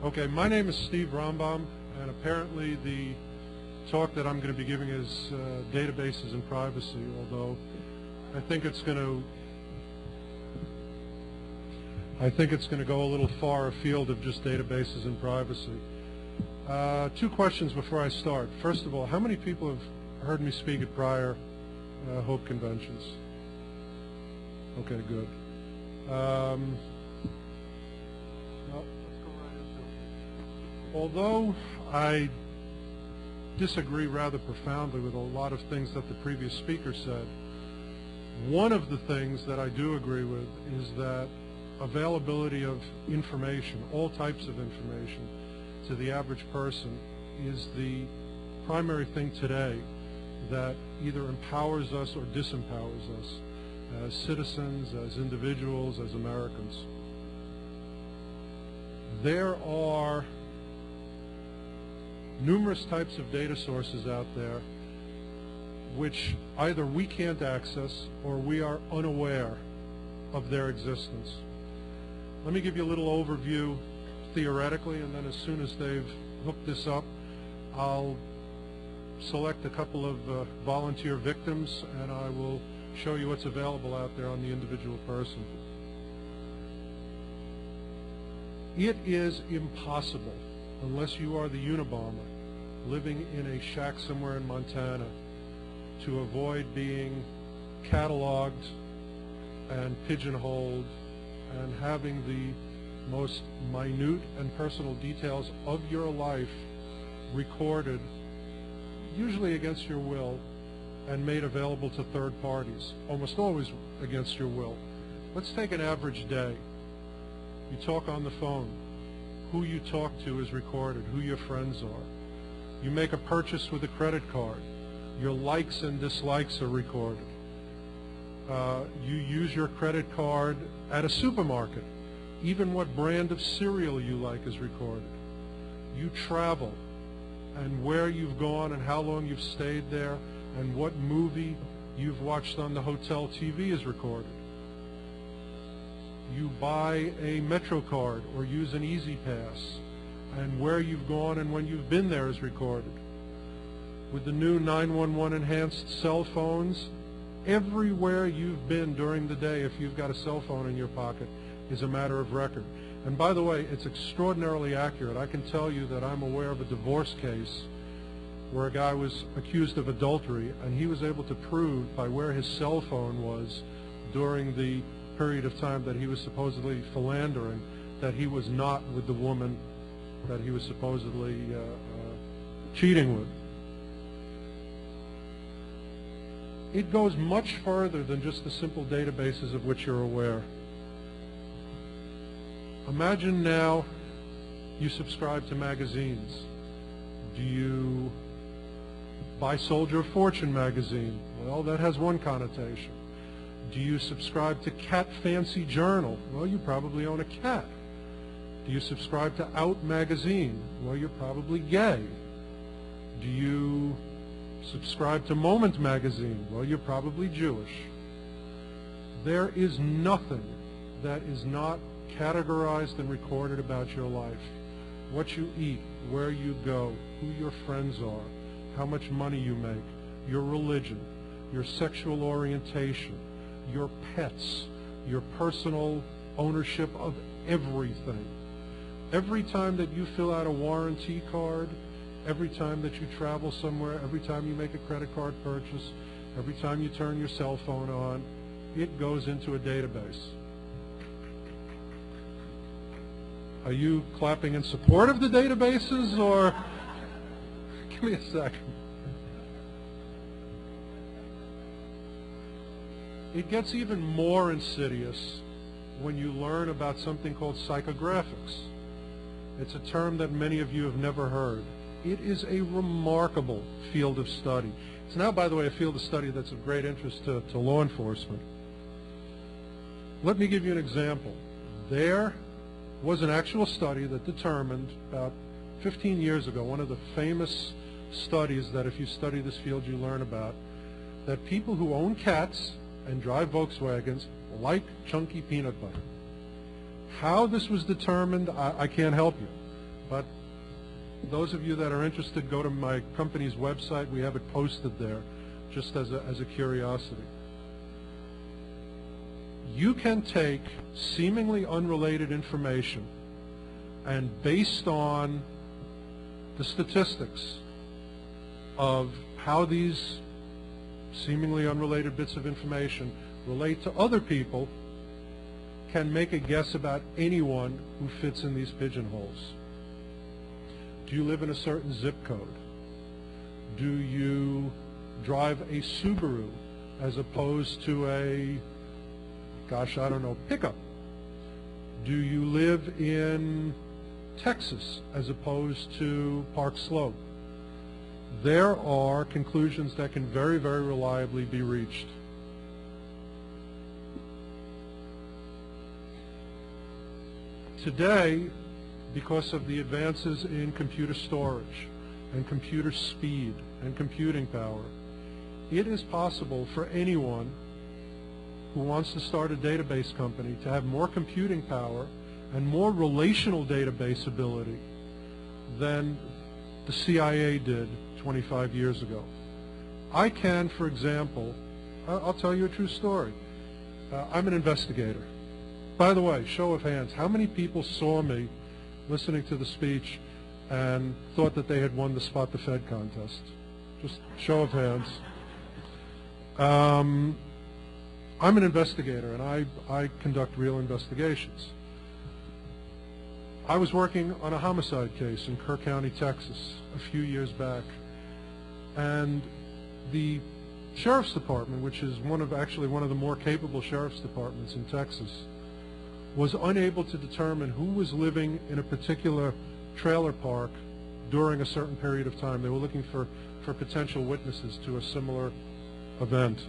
Okay, my name is Steve Rambam, and apparently the talk that I'm going to be giving is databases and privacy, although I think it's going to go a little far afield of just databases and privacy. Two questions before I start. First of all, how many people have heard me speak at prior HOPE conventions? Okay, good. Although I disagree rather profoundly with a lot of things that the previous speaker said, one of the things that I do agree with is that availability of information, all types of information, to the average person is the primary thing today that either empowers us or disempowers us as citizens, as individuals, as Americans. There are numerous types of data sources out there which either we can't access or we are unaware of their existence. Let me give you a little overview theoretically, and then as soon as they've hooked this up, I'll select a couple of volunteer victims and I will show you what's available out there on the individual person. It is impossible, unless you are the Unabomber living in a shack somewhere in Montana, to avoid being cataloged and pigeonholed and having the most minute and personal details of your life recorded, usually against your will, and made available to third parties, almost always against your will. Let's take an average day. You talk on the phone. Who you talk to is recorded, who your friends are. You make a purchase with a credit card. Your likes and dislikes are recorded. You use your credit card at a supermarket. Even what brand of cereal you like is recorded. You travel, and where you've gone and how long you've stayed there and what movie you've watched on the hotel TV is recorded. You buy a Metro card or use an Easy Pass, and where you've gone and when you've been there is recorded. With the new 911 enhanced cell phones, everywhere you've been during the day, if you've got a cell phone in your pocket, is a matter of record. And by the way, it's extraordinarily accurate. I can tell you that I'm aware of a divorce case where a guy was accused of adultery, and he was able to prove by where his cell phone was during the period of time that he was supposedly philandering that he was not with the woman that he was supposedly cheating with. It goes much further than just the simple databases of which you're aware. Imagine now you subscribe to magazines. Do you buy Soldier of Fortune magazine? Well, that has one connotation. Do you subscribe to Cat Fancy Journal? Well, you probably own a cat. Do you subscribe to Out magazine? Well, you're probably gay. Do you subscribe to Moment magazine? Well, you're probably Jewish. There is nothing that is not categorized and recorded about your life. What you eat, where you go, who your friends are, how much money you make, your religion, your sexual orientation, your pets, your personal ownership of everything. Every time that you fill out a warranty card, every time that you travel somewhere, every time you make a credit card purchase, every time you turn your cell phone on, it goes into a database. Are you clapping in support of the databases, or give me a second. It gets even more insidious when you learn about something called psychographics. It's a term that many of you have never heard. It is a remarkable field of study. It's now, by the way, a field of study that's of great interest to law enforcement. Let me give you an example. There was an actual study that determined about 15 years ago, one of the famous studies that if you study this field you learn about, that people who own cats and drive Volkswagens like chunky peanut butter. How this was determined, I can't help you. but those of you that are interested, go to my company's website. We have it posted there, just as a curiosity. You can take seemingly unrelated information, and based on the statistics of how these seemingly unrelated bits of information relate to other people, can make a guess about anyone who fits in these pigeonholes. Do you live in a certain zip code? Do you drive a Subaru as opposed to a, gosh, I don't know, pickup? Do you live in Texas as opposed to Park Slope? There are conclusions that can very, very reliably be reached. Today, because of the advances in computer storage and computer speed and computing power, it is possible for anyone who wants to start a database company to have more computing power and more relational database ability than the CIA did 25 years ago. I can, for example, I'll tell you a true story. I'm an investigator. By the way, show of hands, how many people saw me listening to the speech and thought that they had won the Spot the Fed contest? Just show of hands. I'm an investigator, and I conduct real investigations. I was working on a homicide case in Kerr County, Texas, a few years back, and the Sheriff's Department, which is actually one of the more capable sheriff's departments in Texas, was unable to determine who was living in a particular trailer park during a certain period of time. They were looking for potential witnesses to a similar event.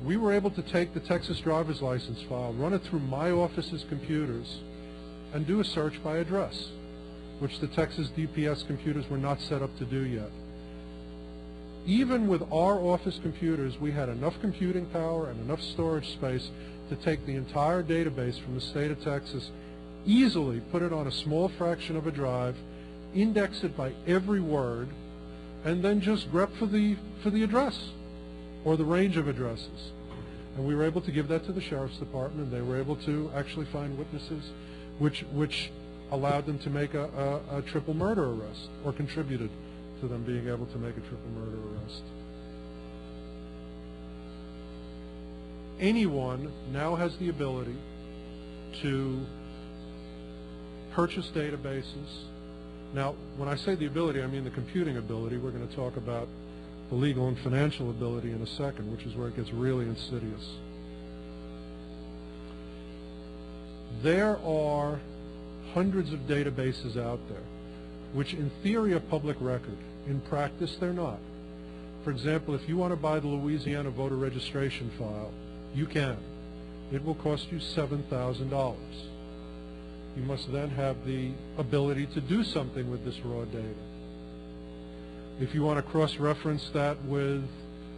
We were able to take the Texas driver's license file, run it through my office's computers, and do a search by address, which the Texas DPS computers were not set up to do yet. Even with our office computers, we had enough computing power and enough storage space to take the entire database from the state of Texas, easily put it on a small fraction of a drive, index it by every word, and then just grep for the address or the range of addresses. And we were able to give that to the Sheriff's Department, and they were able to actually find witnesses which allowed them to make a triple murder arrest, or contributed to them being able to make a triple murder arrest. Anyone now has the ability to purchase databases. Now, when I say the ability, I mean the computing ability. We're going to talk about the legal and financial ability in a second, which is where it gets really insidious. There are hundreds of databases out there, which in theory are public record. In practice, they're not. For example, if you want to buy the Louisiana voter registration file, you can. It will cost you $7,000. You must then have the ability to do something with this raw data. If you want to cross-reference that with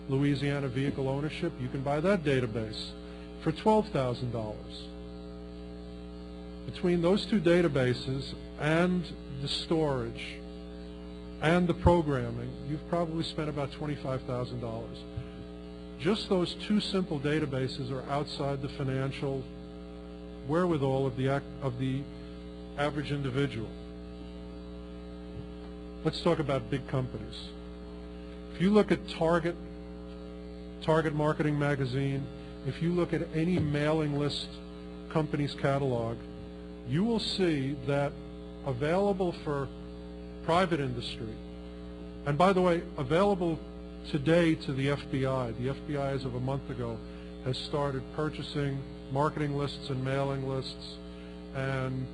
Louisiana vehicle ownership, you can buy that database for $12,000. Between those two databases and the storage and the programming, you've probably spent about $25,000. Just those two simple databases are outside the financial wherewithal of the average individual. Let's talk about big companies. If you look at Target Marketing Magazine, if you look at any mailing list company's catalog, you will see that available for private industry, and by the way, available today to the FBI. The FBI, as of a month ago, has started purchasing marketing lists and mailing lists and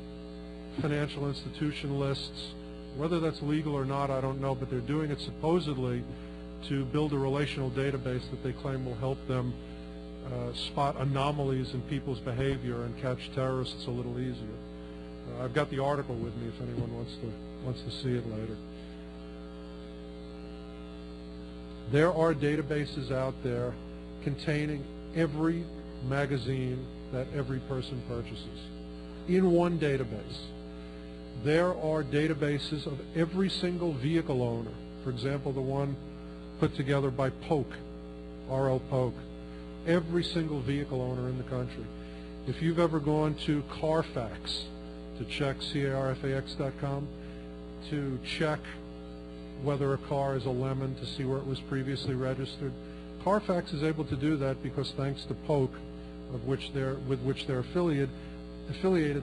financial institution lists. Whether that's legal or not, I don't know, but they're doing it supposedly to build a relational database that they claim will help them spot anomalies in people's behavior and catch terrorists a little easier. I've got the article with me if anyone wants to see it later. There are databases out there containing every magazine that every person purchases in one database. There are databases of every single vehicle owner. For example, the one put together by Polk, R.L. Polk. Every single vehicle owner in the country. If you've ever gone to Carfax to check carfax.com to check whether a car is a lemon to see where it was previously registered, Carfax is able to do that because thanks to Polk, with which they're affiliated,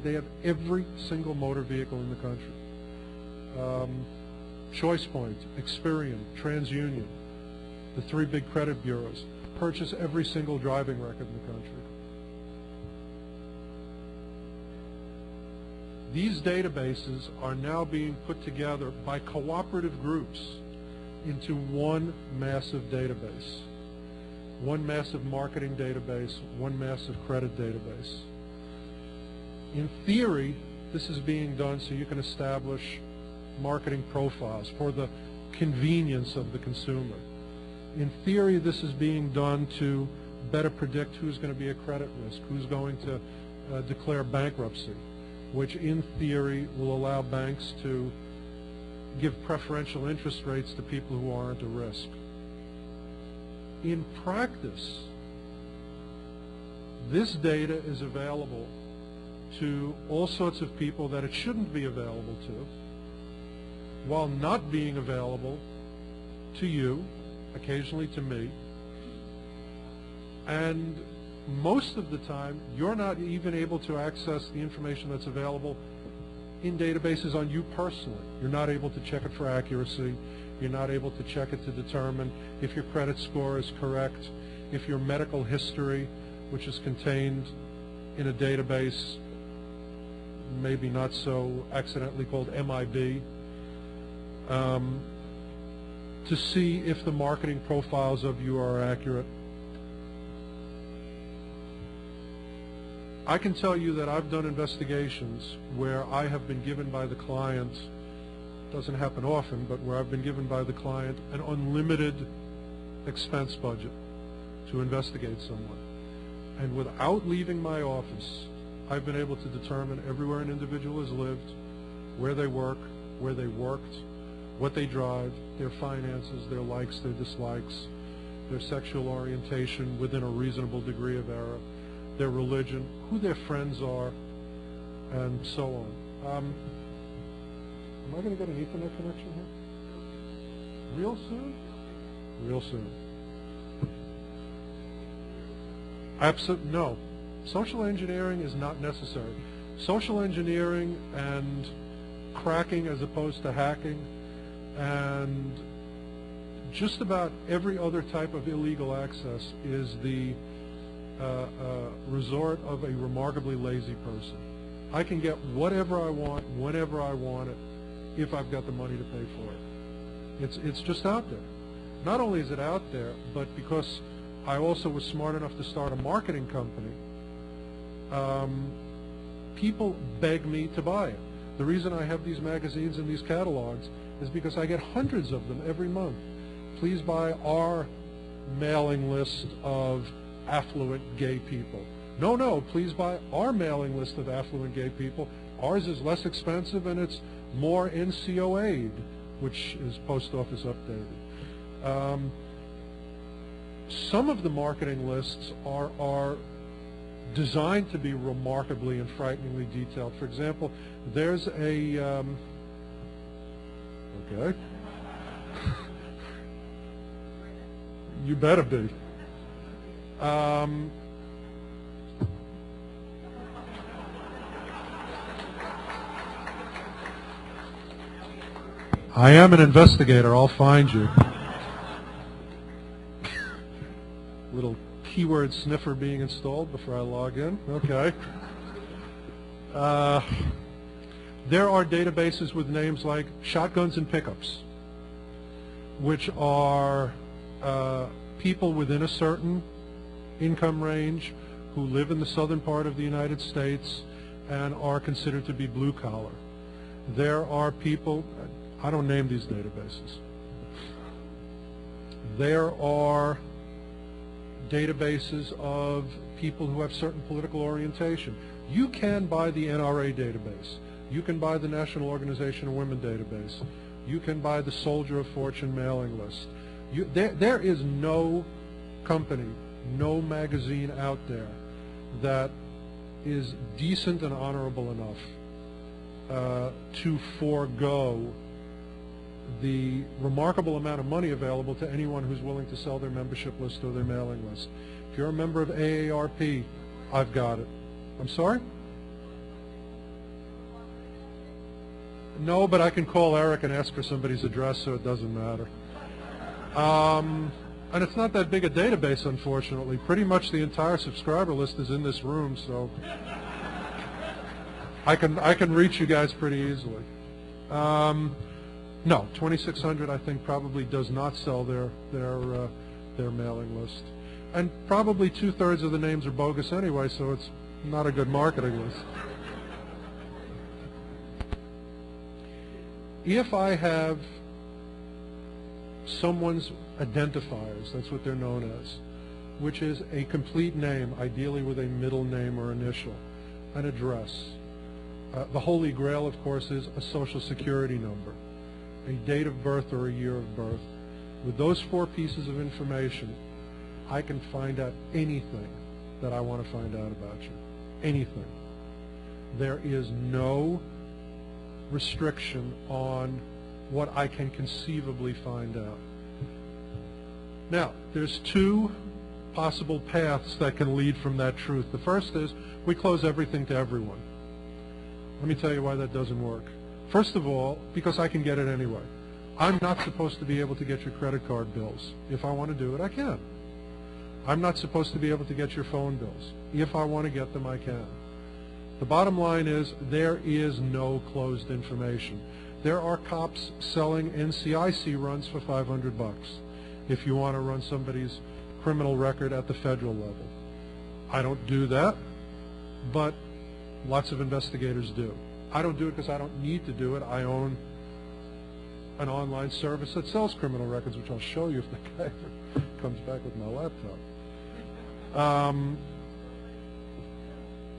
they have every single motor vehicle in the country. ChoicePoint, Experian, TransUnion, the three big credit bureaus, purchase every single driving record in the country. These databases are now being put together by cooperative groups into one massive database, one massive marketing database, one massive credit database. In theory, this is being done so you can establish marketing profiles for the convenience of the consumer. In theory, this is being done to better predict who's going to be a credit risk, who's going to declare bankruptcy, which in theory will allow banks to give preferential interest rates to people who aren't a risk. In practice, this data is available to all sorts of people that it shouldn't be available to, while not being available to you, occasionally to me, and most of the time you're not even able to access the information that's available in databases on you personally. You're not able to check it for accuracy. You're not able to check it to determine if your credit score is correct, if your medical history, which is contained in a database, maybe not so accidentally called MIB, to see if the marketing profiles of you are accurate. I can tell you that I've done investigations where I have been given by the client, doesn't happen often, but where I've been given by the client an unlimited expense budget to investigate someone. And without leaving my office, I've been able to determine everywhere an individual has lived, where they work, where they worked, what they drive, their finances, their likes, their dislikes, their sexual orientation within a reasonable degree of error, their religion, who their friends are, and so on. Am I going to get an Ethernet connection here? Real soon? Real soon. Absolutely no. Social engineering is not necessary. Social engineering and cracking as opposed to hacking and just about every other type of illegal access is the resort of a remarkably lazy person. I can get whatever I want, whenever I want it, if I've got the money to pay for it. It's just out there. Not only is it out there, but because I also was smart enough to start a marketing company, people beg me to buy it. The reason I have these magazines and these catalogs is because I get hundreds of them every month. Please buy our mailing list of affluent gay people. No, please buy our mailing list of affluent gay people. Ours is less expensive and it's more NCOA'd, which is post office updated. Some of the marketing lists are designed to be remarkably and frighteningly detailed. For example, there's a okay. You better be. I am an investigator. I'll find you. Little keyword sniffer being installed before I log in. Okay. There are databases with names like Shotguns and Pickups, which are people within a certain income range who live in the southern part of the United States and are considered to be blue collar. There are people, I don't name these databases. There are databases of people who have certain political orientation. You can buy the NRA database. You can buy the National Organization of Women database. You can buy the Soldier of Fortune mailing list. There is no company, no magazine out there that is decent and honorable enough to forego the remarkable amount of money available to anyone who's willing to sell their membership list or their mailing list. If you're a member of AARP, I've got it. I'm sorry? No, but I can call Eric and ask for somebody's address, so it doesn't matter. And it's not that big a database, unfortunately. Pretty much the entire subscriber list is in this room, so I can reach you guys pretty easily. No, 2600 I think probably does not sell their mailing list, and probably 2/3 of the names are bogus anyway, so it's not a good marketing list. If I have someone's identifiers, that's what they're known as, which is a complete name, ideally with a middle name or initial, an address. The holy grail, of course, is a social security number, a date of birth or a year of birth. With those 4 pieces of information, I can find out anything that I want to find out about you. Anything. There is no restriction on what I can conceivably find out. Now, there's 2 possible paths that can lead from that truth. The first is we close everything to everyone. Let me tell you why that doesn't work. First of all, because I can get it anyway. I'm not supposed to be able to get your credit card bills. If I want to do it, I can. I'm not supposed to be able to get your phone bills. If I want to get them, I can. The bottom line is there is no closed information. There are cops selling NCIC runs for $500 if you want to run somebody's criminal record at the federal level. I don't do that, but lots of investigators do. I don't do it because I don't need to do it. I own an online service that sells criminal records, which I'll show you if the guy comes back with my laptop.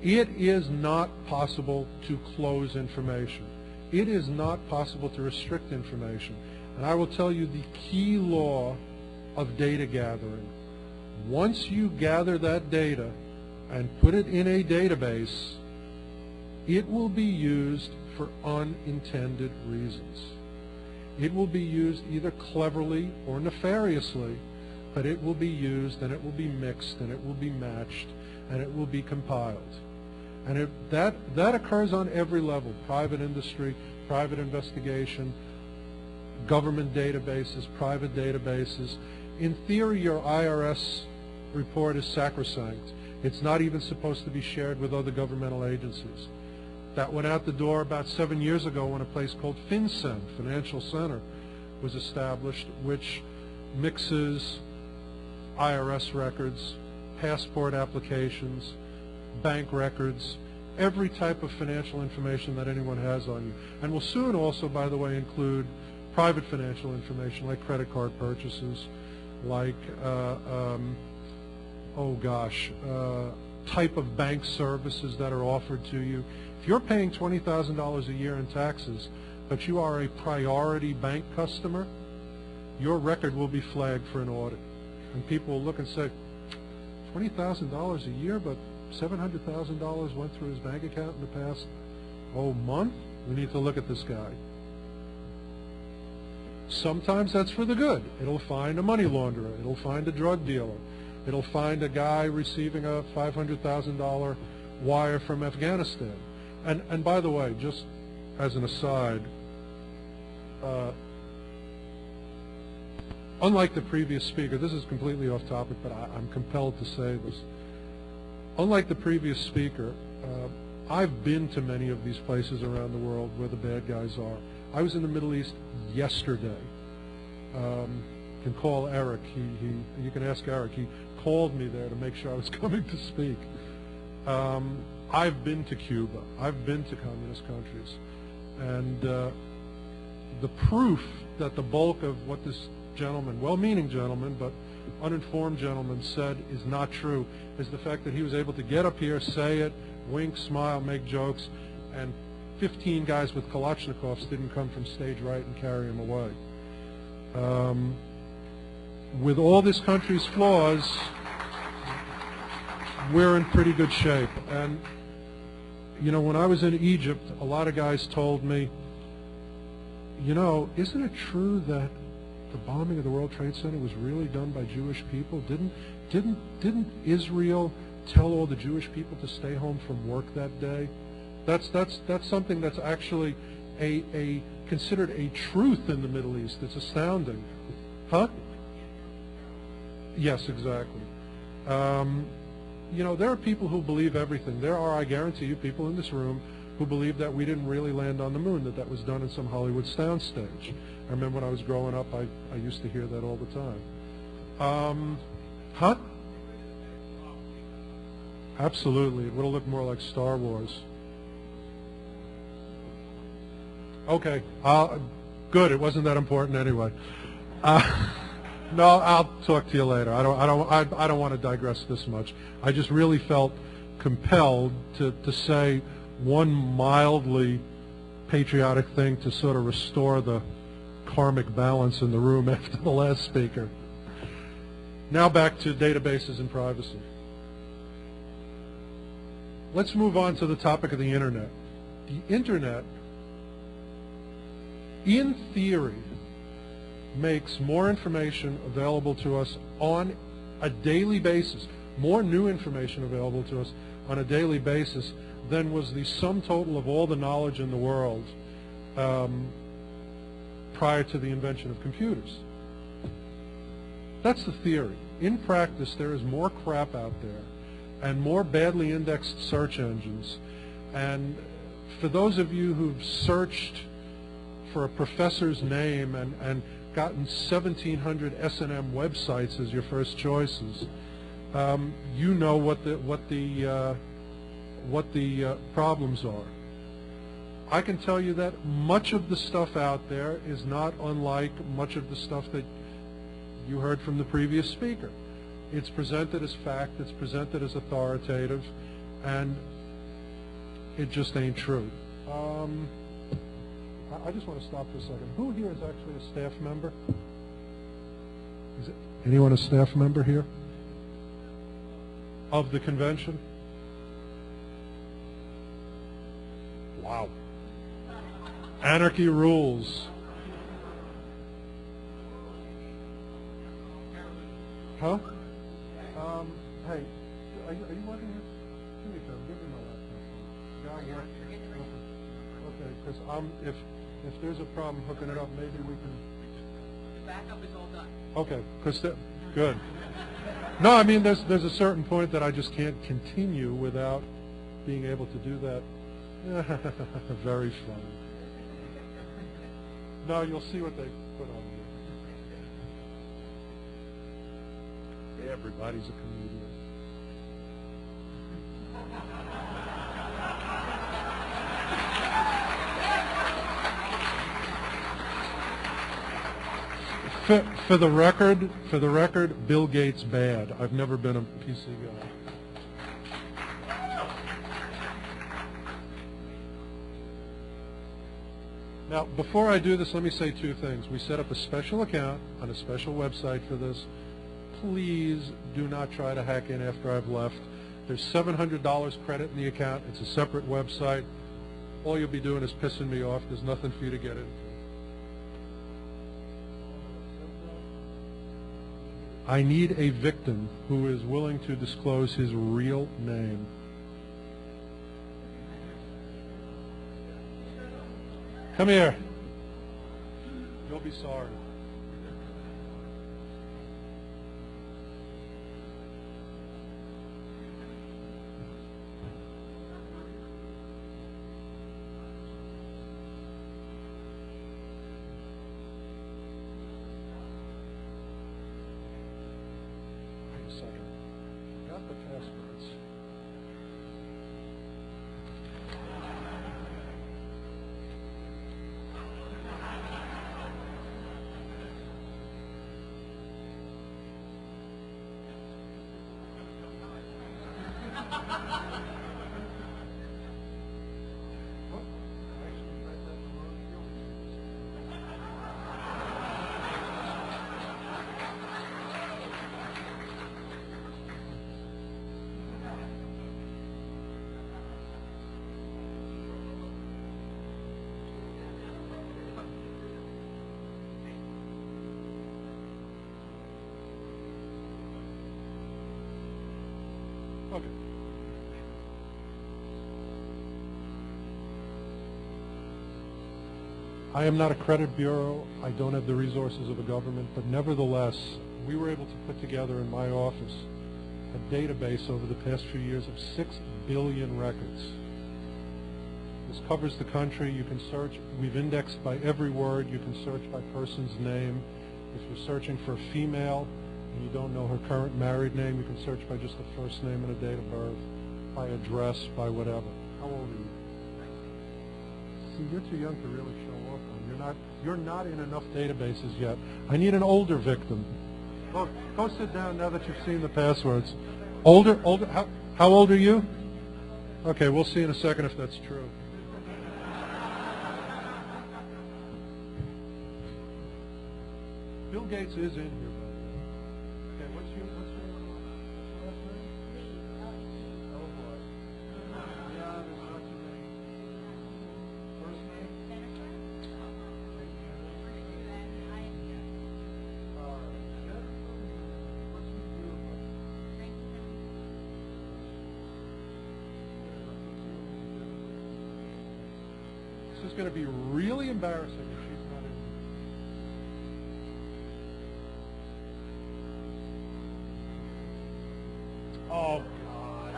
It is not possible to close information. It is not possible to restrict information. And I will tell you the key law of data gathering. Once you gather that data and put it in a database, it will be used for unintended reasons. It will be used either cleverly or nefariously, but it will be used and it will be mixed and it will be matched and it will be compiled. And that occurs on every level: private industry, private investigation, government databases, private databases. In theory, your IRS report is sacrosanct. It's not even supposed to be shared with other governmental agencies. That went out the door about 7 years ago when a place called FinCEN, Financial Center, was established, which mixes IRS records, passport applications, bank records, every type of financial information that anyone has on you. And will soon also, by the way, include private financial information like credit card purchases, like, type of bank services that are offered to you. If you're paying $20,000 a year in taxes, but you are a priority bank customer, your record will be flagged for an audit. And people will look and say, $20,000 a year, but $700,000 went through his bank account in the past, month? We need to look at this guy. Sometimes that's for the good. It'll find a money launderer. It'll find a drug dealer. It'll find a guy receiving a $500,000 wire from Afghanistan. And by the way, just as an aside, unlike the previous speaker, this is completely off topic, but I'm compelled to say this. Unlike the previous speaker, I've been to many of these places around the world where the bad guys are. I was in the Middle East yesterday. You can call Eric. You can ask Eric. He called me there to make sure I was coming to speak. I've been to Cuba. I've been to communist countries. And the proof that the bulk of what this gentleman, well-meaning gentleman, but uninformed gentleman said is not true is the fact that he was able to get up here, say it, wink, smile, make jokes, and 15 guys with Kalashnikovs didn't come from stage right and carry him away. With all this country's flaws, we're in pretty good shape. And, you know, when I was in Egypt, a lot of guys told me, you know, isn't it true that the bombing of the World Trade Center was really done by Jewish people? Didn't Israel tell all the Jewish people to stay home from work that day? That's something that's actually considered a truth in the Middle East. It's astounding. Huh? Yes, exactly. You know, there are people who believe everything. There are, I guarantee you, people in this room who believe that we didn't really land on the moon, that was done in some Hollywood soundstage. I remember when I was growing up, I used to hear that all the time. Huh? Absolutely. It would have looked more like Star Wars. Okay. Good. It wasn't that important anyway. No, I'll talk to you later. I don't want to digress this much. I just really felt compelled to say one mildly patriotic thing to sort of restore the karmic balance in the room after the last speaker. Now back to databases and privacy. Let's move on to the topic of the Internet. The Internet, in theory, makes more information available to us on a daily basis, more new information available to us on a daily basis than was the sum total of all the knowledge in the world prior to the invention of computers. That's the theory. In practice, there is more crap out there and more badly indexed search engines. And for those of you who've searched for a professor's name and gotten 1,700 S&M websites as your first choices, you know what the problems are. I can tell you that much of the stuff out there is not unlike much of the stuff that you heard from the previous speaker. It's presented as fact, it's presented as authoritative, and it just ain't true. I just want to stop for a second. Who here is actually a staff member? Is it anyone a staff member here of the convention? Wow. Anarchy rules. Huh? Hey, are you working here? Give me a phone. Give me my laptop. Yeah, okay, because if there's a problem hooking it up, maybe we can. The backup is all done. Okay, because good. No, I mean there's a certain point that I just can't continue without being able to do that. Very funny. No, you'll see what they put on here. Everybody's a comedian. For the record, Bill Gates bad. I've never been a PC guy. Now, before I do this, let me say two things. We set up a special account on a special website for this. Please do not try to hack in after I've left. There's $700 credit in the account. It's a separate website. All you'll be doing is pissing me off. There's nothing for you to get into. I need a victim who is willing to disclose his real name. Come here. You'll be sorry. Wait a second. Got the passwords. Okay. I am not a credit bureau. I don't have the resources of a government, but nevertheless, we were able to put together in my office a database over the past few years of 6 billion records. This covers the country. You can search. We've indexed by every word. You can search by person's name. If you're searching for a female and you don't know her current married name, you can search by just the first name and a date of birth, by address, by whatever. How old are you? See, you're too young to really show off on. You're not in enough databases yet. I need an older victim. Go sit down now that you've seen the passwords. Older? How old are you? Okay, we'll see in a second if that's true. Bill Gates is in here, by the way. Okay, what's your last name? Oh boy. Yeah, there's lots of names. First name? What's your year of birth? This is going to be really embarrassing if she's not in. Oh, God.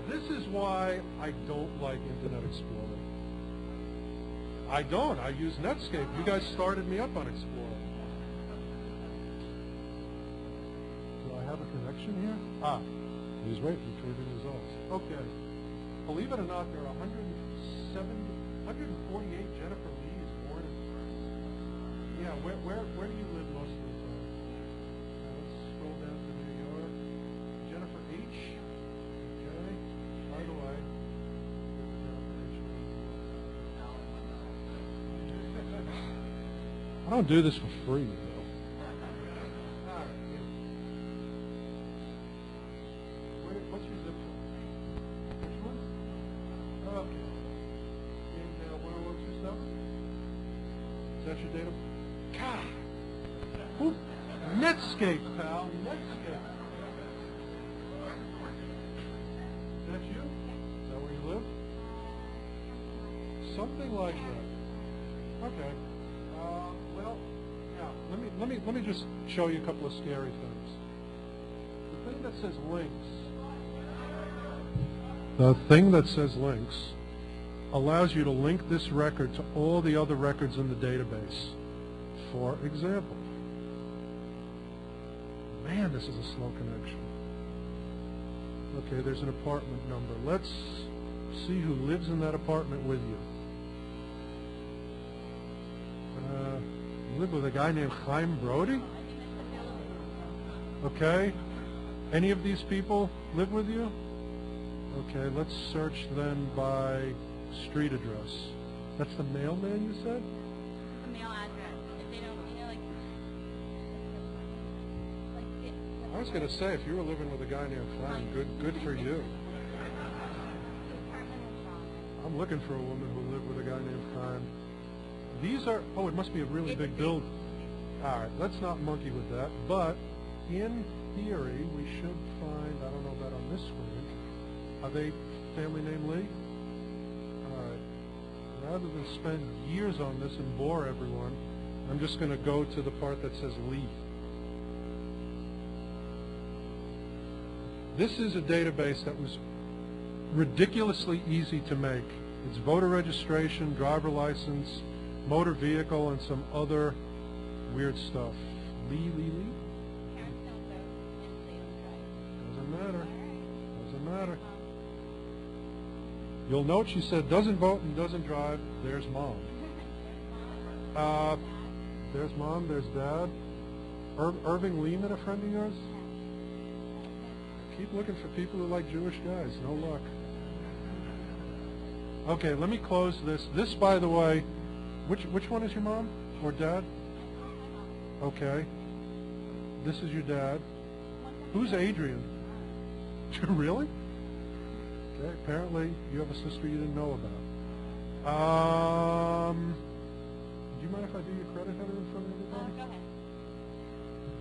This is why I don't like Internet Explorer. I don't. I use Netscape. You guys started me up on Explorer. Do I have a connection here? Ah, he's right, retrieving results. Okay. Believe it or not, there are 148 Jennifer Lees born in. Yeah, where do you live most of the time? Let's scroll down to New York. Jennifer H. Okay. By the way, I don't do this for free, though. All right. What's your zip code? Which one? Okay. In 10127? Is that your date of? God. Who? Netscape, pal. Netscape. Is that you? Is that where you live? Something like that. Okay. Well, now let me just show you a couple of scary things. The thing that says links. The thing that says links allows you to link this record to all the other records in the database. For example, man, this is a slow connection. Okay, there's an apartment number. Let's see who lives in that apartment with you. You live with a guy named Chaim Brody? Okay. Any of these people live with you? Okay, let's search then by street address. That's the mailman, you said? The mail address. If they don't, I was going to say, if you were living with a guy named Chaim, good for you. I'm looking for a woman who lived with a guy named Chaim. These are, it must be a really big building. All right, let's not monkey with that. But in theory, we should find, I don't know about on this screen, are they family name Lee? All right. Rather than spend years on this and bore everyone, I'm just going to go to the part that says Lee. This is a database that was ridiculously easy to make. It's voter registration, driver license, motor vehicle, and some other weird stuff. Lee. Doesn't matter. Doesn't matter. You'll note she said doesn't vote and doesn't drive. There's mom. There's mom. There's dad. Irving Lehman, a friend of yours? Keep looking for people who like Jewish guys. No luck. Okay, let me close this. This, by the way, which one is your mom or dad? Okay. This is your dad. Who's Adrian? Really? Okay, apparently you have a sister you didn't know about. Do you mind if I do your credit header in front of everybody? Go ahead.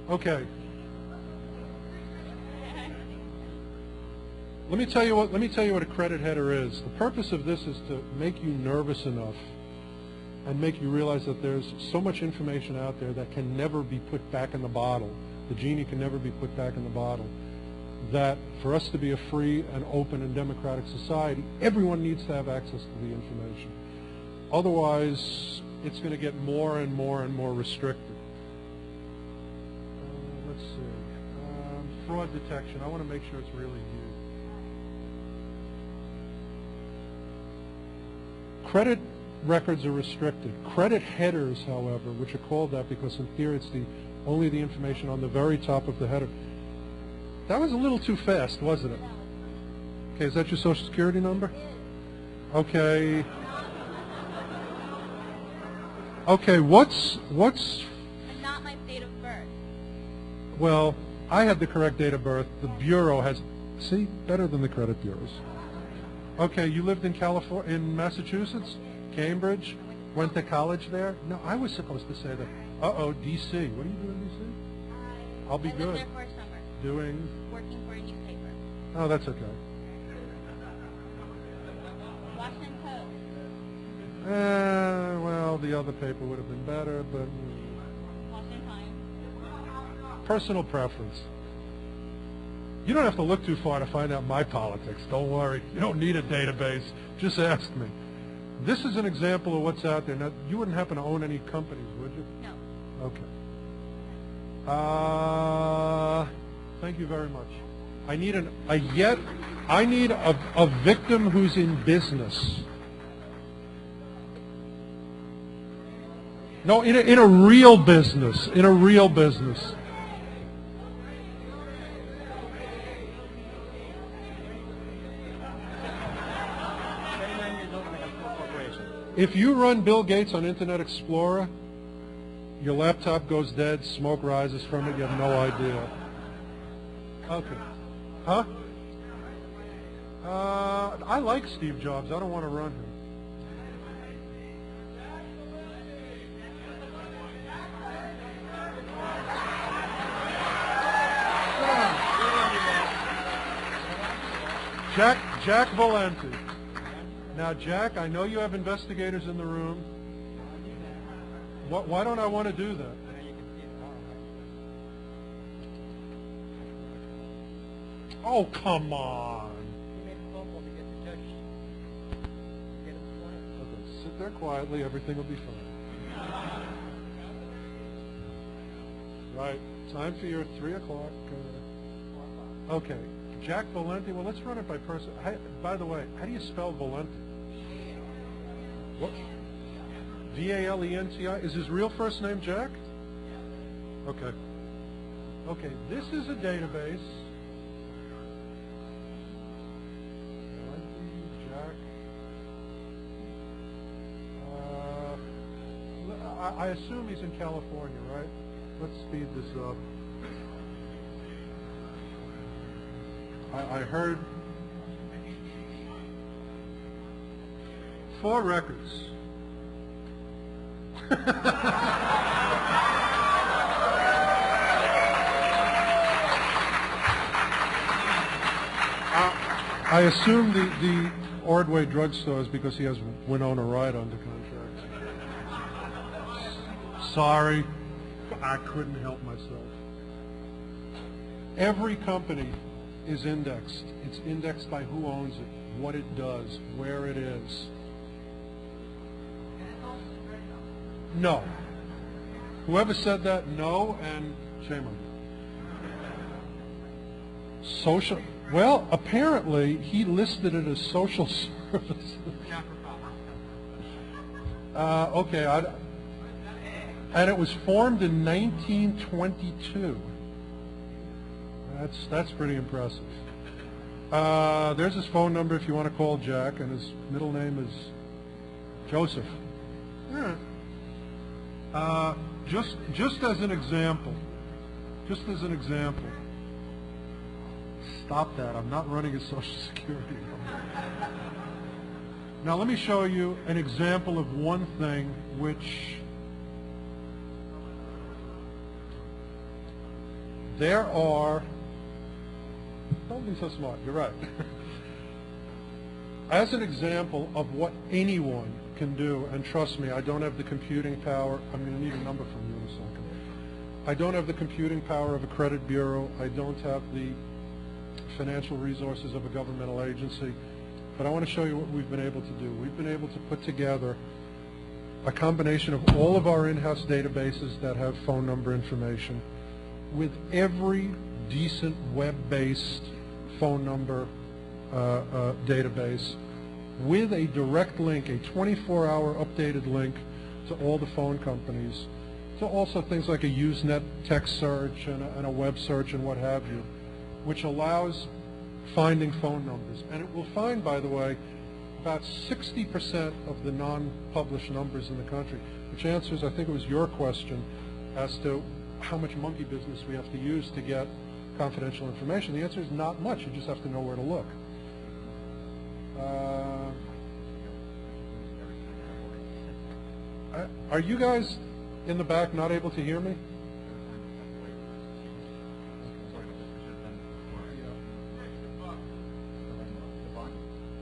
Okay. Let me tell you what a credit header is. The purpose of this is to make you nervous enough and make you realize that there's so much information out there that can never be put back in the bottle. The genie can never be put back in the bottle. That for us to be a free and open and democratic society, everyone needs to have access to the information. Otherwise, it's going to get more and more and more restricted. Let's see. Fraud detection. I want to make sure it's really you. Credit records are restricted. Credit headers, however, which are called that because in theory it's only the information on the very top of the header. That was a little too fast, wasn't it? Okay, is that your social security number? Okay. Okay, what's And not my date of birth. well, I had the correct date of birth. The Bureau has, see, better than the credit bureaus. Okay, you lived in California, in Massachusetts, Cambridge, went to college there? No, I was supposed to say that. Uh-oh, D.C. What are you doing in D.C.? I'll be I good. lived there for a summer, Doing? working for a newspaper. Oh, that's okay. Washington Post. Well, the other paper would have been better, but Washington Times. personal preference. You don't have to look too far to find out my politics. Don't worry. You don't need a database. Just ask me. This is an example of what's out there. Now, you wouldn't happen to own any companies, would you? No. Okay. Thank you very much. I need a victim who's in business. No, in a real business. In a real business. If you run Bill Gates on Internet Explorer, your laptop goes dead, smoke rises from it, you have no idea. Okay. Huh? I like Steve Jobs. I don't want to run him. Jack Valenti. Now, Jack, I know you have investigators in the room. Why don't I want to do that? Oh, come on. Okay, sit there quietly. Everything will be fine. Right. Time for your 3 o'clock. Okay. Jack Valenti. Well, let's run it by person. By the way, how do you spell Valenti? What? V-A-L-E-N-T-I? Is his real first name Jack? Okay. Okay, this is a database. Jack. I assume he's in California, right? Let's speed this up. I heard 4 records. I assume the Ordway drugstore is because he has Winona Ryder under contract. Sorry, I couldn't help myself. Every company is indexed. It's indexed by who owns it, what it does, where it is. No. Whoever said that, no, and shame on you. Social, well, apparently he listed it as social services. Okay, and it was formed in 1922. That's pretty impressive. There's his phone number if you want to call Jack, and his middle name is Joseph. Yeah. Just as an example. Stop that. I'm not running a Social Security number. Now let me show you an example of one thing which there are Don't be so smart. You're right. As an example of what anyone can do, and trust me, I don't have the computing power. I'm going to need a number from you in a second. I don't have the computing power of a credit bureau. I don't have the financial resources of a governmental agency. But I want to show you what we've been able to do. We've been able to put together a combination of all of our in-house databases that have phone number information with every decent web-based phone number database with a direct link, a 24-hour updated link to all the phone companies, to also things like a Usenet text search and a web search and what have you, which allows finding phone numbers. And it will find, by the way, about 60% of the non-published numbers in the country, which answers, I think it was your question, as to how much monkey business we have to use to get confidential information. The answer is not much. You just have to know where to look. Are you guys in the back not able to hear me?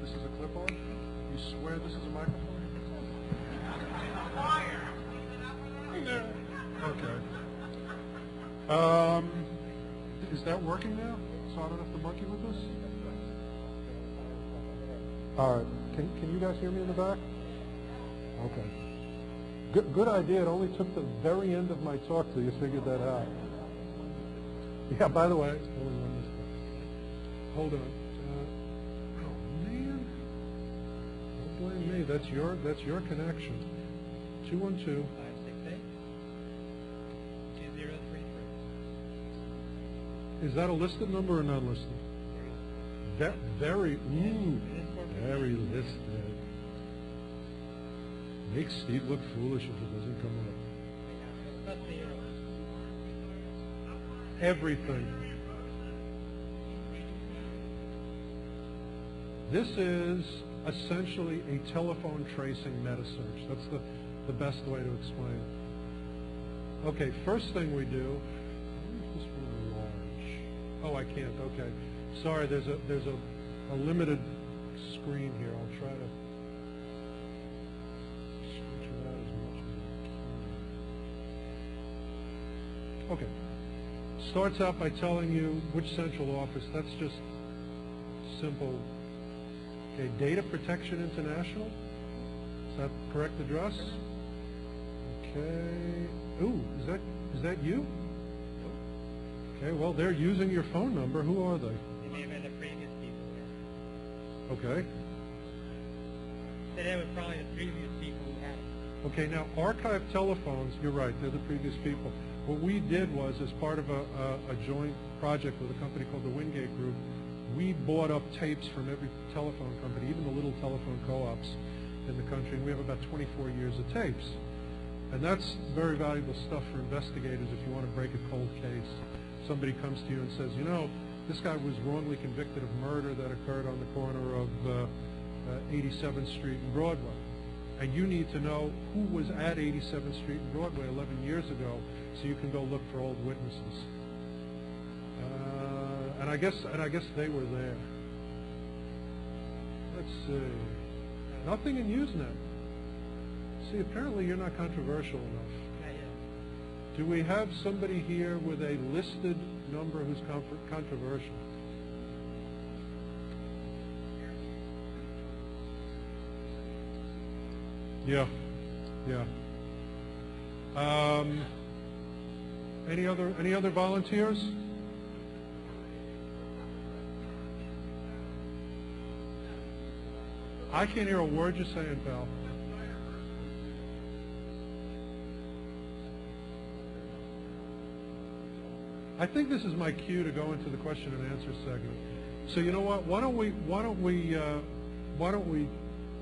This is a clip-on? You swear this is a microphone? Okay. Is that working now? So I don't have to monkey with this? All right. Can you guys hear me in the back? Okay. Good idea. It only took the very end of my talk till you figured that out. Yeah, by the way, hold on. Oh, man. Don't blame me. That's your connection. 212. 568-2033. Is that a listed number or not listed? Very listed. Makes Steve look foolish if it doesn't come up. Everything. This is essentially a telephone tracing meta search. That's the best way to explain it. Okay, first thing we do. Why is this really large? Oh, I can't. Okay, sorry. There's a limited screen here. I'll try to. Okay. Starts out by telling you which central office. That's just simple. Okay, Data Protection International. Is that the correct address? Okay. Ooh, is that you? Okay, well, they're using your phone number. Who are they? They may have been the previous people here. Okay. So that was probably the previous people who had it. Okay, now archive telephones, you're right, they're the previous people. What we did was, as part of a joint project with a company called the Wingate Group, we bought up tapes from every telephone company, even the little telephone co-ops in the country, and we have about 24 years of tapes. And that's very valuable stuff for investigators if you want to break a cold case. Somebody comes to you and says, you know, this guy was wrongly convicted of murder that occurred on the corner of 87th Street and Broadway. And you need to know who was at 87th Street and Broadway 11 years ago, so you can go look for old witnesses. And I guess they were there. Let's see. Nothing in Usenet. See, apparently you're not controversial enough. Do we have somebody here with a listed number who's controversial? Yeah. Any other volunteers? I can't hear a word you're saying, pal. I think this is my cue to go into the question and answer segment. So you know what? Why don't we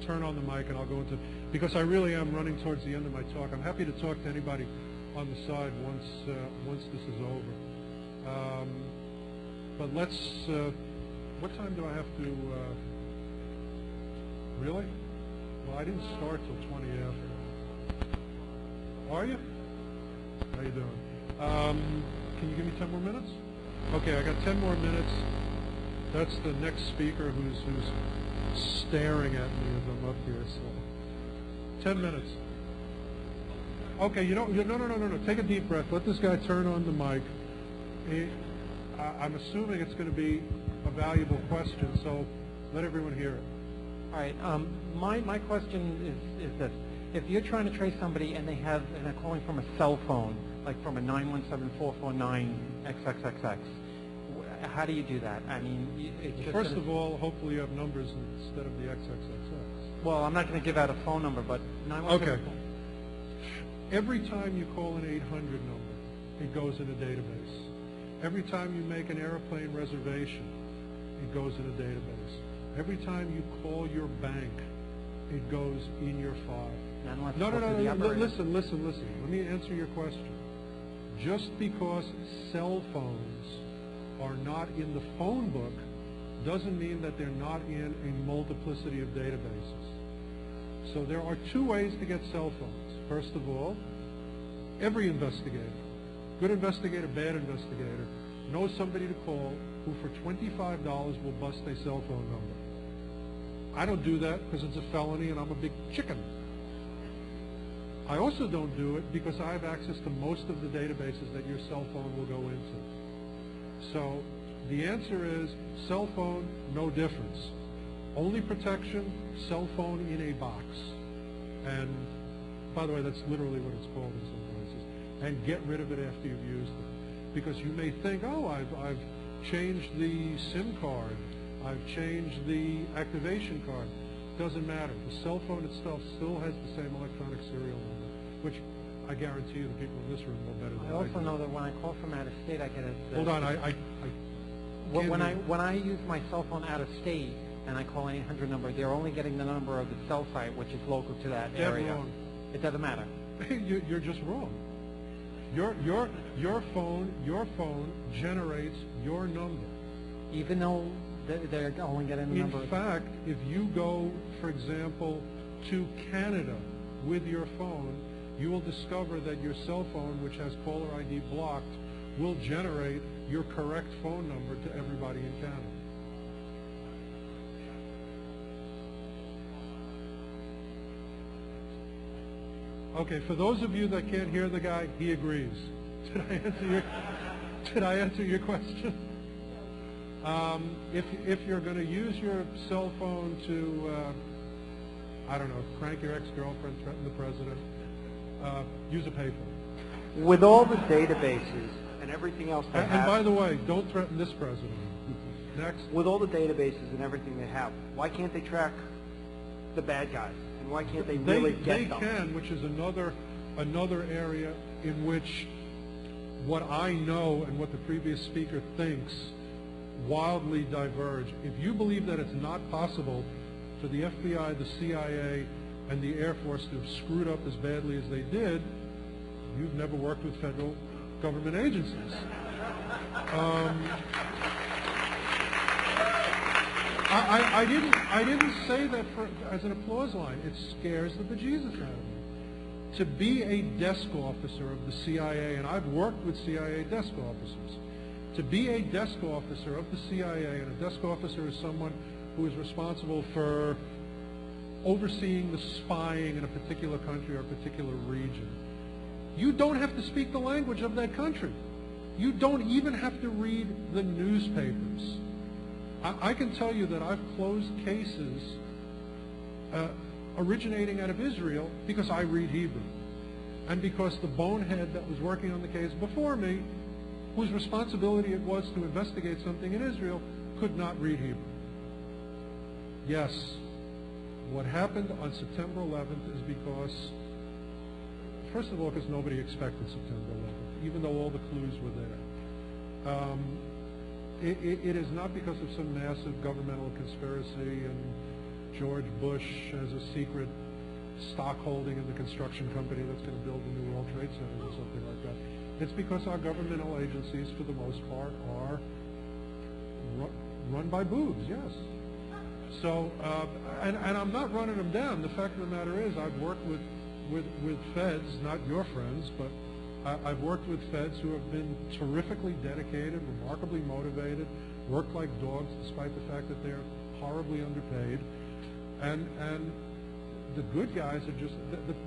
turn on the mic and I'll go into, because I really am running towards the end of my talk. I'm happy to talk to anybody on the side once this is over. But let's. What time do I have to? Really? Well, I didn't start till 20 after. Are you? How you doing? Can you give me 10 more minutes? Okay, I got 10 more minutes. That's the next speaker who's staring at me as I'm up here. So, 10 minutes. Okay, no. Take a deep breath. Let this guy turn on the mic. I'm assuming it's going to be a valuable question, so let everyone hear it. All right. My question is this: if you're trying to trace somebody and they're calling from a cell phone, like from a 917-449 XXXX, how do you do that? I mean, it's just First of all, hopefully you have numbers instead of the XXXX. Well, I'm not going to give out a phone number, but 917. Okay. Every time you call an 800 number, it goes in a database. Every time you make an airplane reservation, it goes in a database. Every time you call your bank, it goes in your file. No. Listen. Let me answer your question. Just because cell phones are not in the phone book doesn't mean that they're not in a multiplicity of databases. So there are two ways to get cell phones. First of all, every investigator, good investigator, bad investigator, knows somebody to call who for $25 will bust a cell phone number. I don't do that because it's a felony and I'm a big chicken. I also don't do it because I have access to most of the databases that your cell phone will go into. So the answer is cell phone, no difference. Only protection, cell phone in a box. And by the way, that's literally what it's called in some places. And get rid of it after you've used it. Because you may think, oh, I've changed the SIM card. I've changed the activation card. Doesn't matter. The cell phone itself still has the same electronic serial number, which I guarantee you the people in this room know better than I do. I also know that when I call from out of state, I get a... Hold on, when I use my cell phone out of state and I call an 800 number, they're only getting the number of the cell site, which is local to that area. Wrong. It doesn't matter. You're just wrong. Your phone generates your number. Even though they're only getting the number. In fact, if you go, for example, to Canada with your phone, you will discover that your cell phone, which has caller ID blocked, will generate your correct phone number to everybody in Canada. Okay, for those of you that can't hear the guy, he agrees. Did I answer your question? If you're going to use your cell phone to, I don't know, crank your ex-girlfriend, threaten the president, use a payphone. With all the databases and everything else they have... And by the way, don't threaten this president. Next. With all the databases and everything they have, why can't they track the bad guys? And why can't they really get them? They can, which is another area in which what I know and what the previous speaker thinks wildly diverge. If you believe that it's not possible for the FBI, the CIA, and the Air Force to have screwed up as badly as they did, you've never worked with federal government agencies. I didn't say that as an applause line. It scares the bejesus out of me. To be a desk officer of the CIA, and I've worked with CIA desk officers, to be a desk officer of the CIA, and a desk officer is someone who is responsible for overseeing the spying in a particular country or a particular region. You don't have to speak the language of that country. You don't even have to read the newspapers. I can tell you that I've closed cases originating out of Israel because I read Hebrew. And because the bonehead that was working on the case before me, whose responsibility it was to investigate something in Israel, could not read Hebrew. Yes, what happened on September 11th is because, first of all, because nobody expected September 11th, even though all the clues were there. It is not because of some massive governmental conspiracy and George Bush has a secret stockholding in the construction company that's going to build the new World Trade Center or something like that. It's because our governmental agencies, for the most part, are run by boobs, yes. So, and I'm not running them down. The fact of the matter is I've worked with feds, not your friends, but I've worked with feds who have been terrifically dedicated, remarkably motivated, work like dogs despite the fact that they're horribly underpaid. And the good guys are just,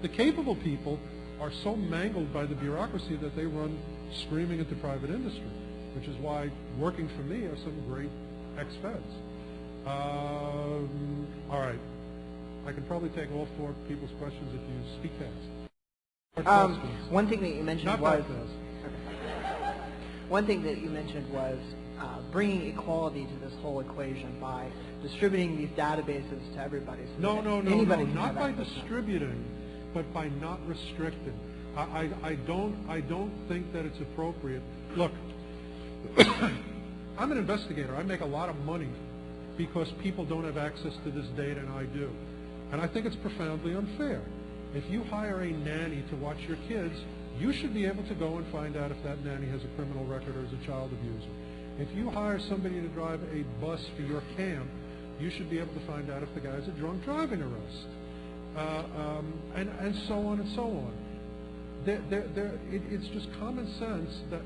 the capable people are so mangled by the bureaucracy that they run screaming into private industry, which is why working for me are some great ex-feds. All right. I can probably take all four people's questions if you speak fast. One thing that you mentioned Not was that fast. one thing that you mentioned was bringing equality to this whole equation by distributing these databases to everybody. So No, anybody can not have by access to them. distributing, but by not restricting. I don't think that it's appropriate. Look, I'm an investigator. I make a lot of money because people don't have access to this data and I do. And I think it's profoundly unfair. If you hire a nanny to watch your kids, you should be able to go and find out if that nanny has a criminal record or is a child abuser. If you hire somebody to drive a bus for your camp, you should be able to find out if the guy's a drunk driving arrest. And so on and so on. It's just common sense that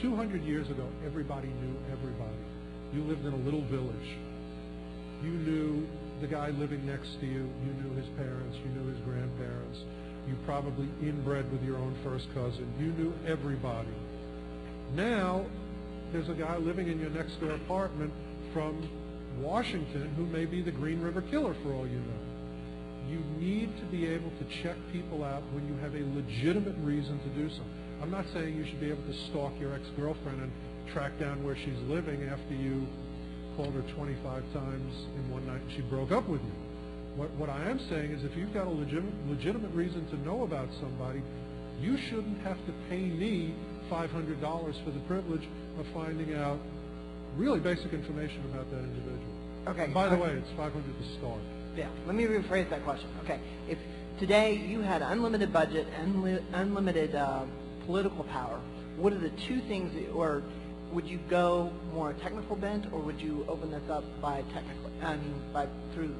200 years ago, everybody knew everybody. You lived in a little village. You knew the guy living next to you. You knew his parents. You knew his grandparents. You probably inbred with your own first cousin. You knew everybody. Now, there's a guy living in your next door apartment from Washington who may be the Green River Killer for all you know. You need to be able to check people out when you have a legitimate reason to do so. I'm not saying you should be able to stalk your ex-girlfriend and track down where she's living after you called her 25 times in one night and she broke up with you. What I am saying is if you've got a legitimate reason to know about somebody, you shouldn't have to pay me $500 for the privilege of finding out really basic information about that individual. Okay. And by the way, it's $500 to start. Yeah, let me rephrase that question. Okay, if today you had unlimited budget, unlimited political power, what are the two things, or would you go more technical bent, or would you open this up by through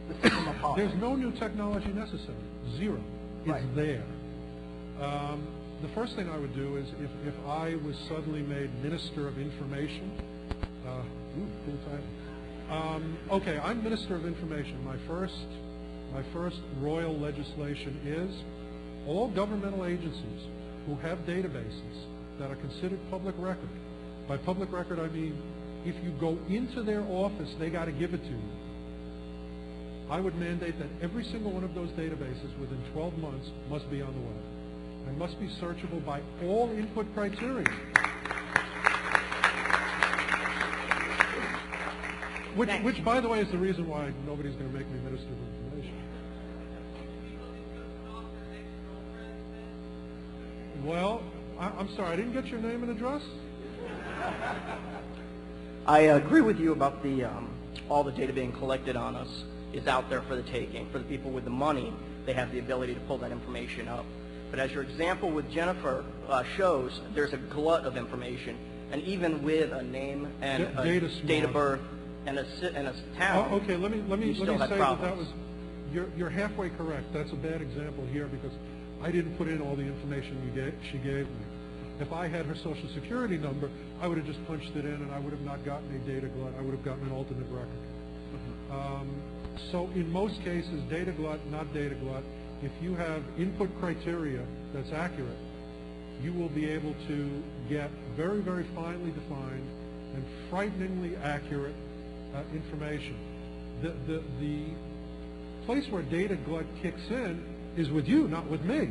the system of politics? There's no new technology necessary. Zero. It's Right. there. The first thing I would do is if I was suddenly made Minister of Information, cool title. Okay, I'm Minister of Information. My first royal legislation is all governmental agencies who have databases that are considered public record. By public record, I mean if you go into their office, they got to give it to you. I would mandate that every single one of those databases within 12 months must be on the web and must be searchable by all input criteria. Which, by the way, is the reason why nobody's going to make me Minister of Information. Well, I'm sorry, I didn't get your name and address? I agree with you about the all the data being collected on us is out there for the taking. For the people with the money, they have the ability to pull that information up. But as your example with Jennifer shows, there's a glut of information, and even with a name and a date of birth and a town, Oh, okay, let me still say have that problems. you're halfway correct. That's a bad example here because I didn't put in all the information she gave me. If I had her social security number, I would have just punched it in and I would have not gotten a data glut. I would have gotten an alternate record. So in most cases, data glut, not data glut. If you have input criteria that's accurate, you will be able to get very, very finely defined and frighteningly accurate information. The place where data glut kicks in is with you, not with me.